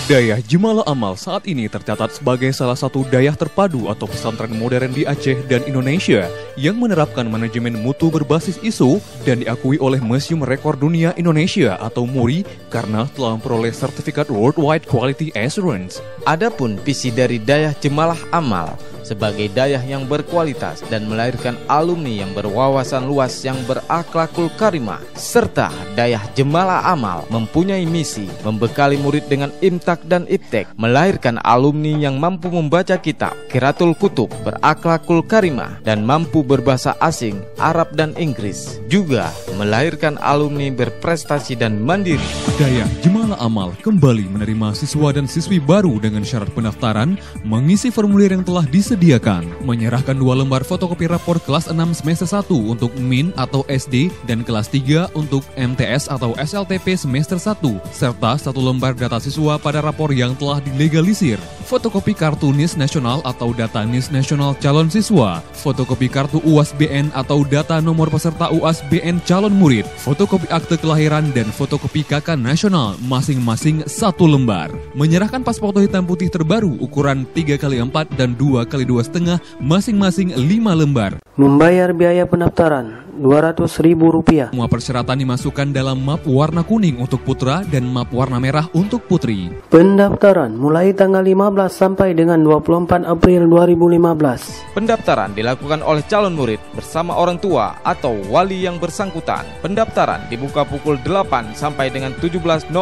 Dayah Jemalah Amal saat ini tercatat sebagai salah satu dayah terpadu atau pesantren modern di Aceh dan Indonesia yang menerapkan manajemen mutu berbasis ISO dan diakui oleh Museum Rekor Dunia Indonesia atau MURI karena telah memperoleh sertifikat Worldwide Quality Assurance. Adapun visi dari Dayah Jemalah Amal sebagai dayah yang berkualitas dan melahirkan alumni yang berwawasan luas yang berakhlakul karimah, serta Dayah Jemalah Amal mempunyai misi membekali murid dengan imtak dan iptek, melahirkan alumni yang mampu membaca kitab Qiraatul Kutub berakhlakul karimah dan mampu berbahasa asing Arab dan Inggris, juga melahirkan alumni berprestasi dan mandiri. Dayah Jemalah Amal kembali menerima siswa dan siswi baru dengan syarat pendaftaran, mengisi formulir yang telah disediakan, menyerahkan 2 lembar fotokopi rapor kelas 6 semester 1 untuk MIN atau SD dan kelas 3 untuk MTS atau SLTP semester 1, serta 1 lembar data siswa pada rapor yang telah dilegalisir, fotokopi kartu NIS Nasional atau data NIS Nasional calon siswa, fotokopi kartu UAS BN atau data nomor peserta UAS BN calon murid, fotokopi akte kelahiran dan fotokopi KK nasional masing-masing 1 lembar. Menyerahkan paspor hitam putih terbaru ukuran 3x4 dan 2x2,5 masing-masing 5 lembar. Membayar biaya pendaftaran Rp200.000. Semua persyaratan dimasukkan dalam map warna kuning untuk putra dan map warna merah untuk putri. Pendaftaran mulai tanggal 15 sampai dengan 24 April 2015. Pendaftaran dilakukan oleh calon murid bersama orang tua atau wali yang bersangkutan. Pendaftaran dibuka pukul 8 sampai dengan 17.00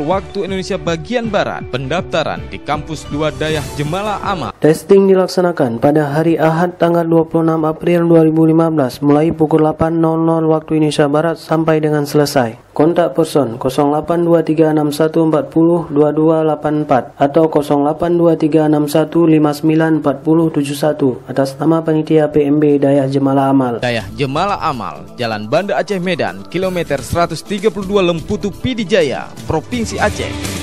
waktu Indonesia bagian Barat. Pendaftaran di Kampus 2 Dayah Jemalah Amal. Testing dilaksanakan pada hari Ahad tanggal 26 April 2015 mulai pukul 8.00 waktu Indonesia Barat sampai dengan selesai. Kontak person 082361402284 atau 082361594071 atas nama panitia PMB Dayah Jemalah Amal. Dayah Jemalah Amal, Jalan Banda Aceh Medan, kilometer 132 Lemputu Pidijaya, Provinsi Aceh.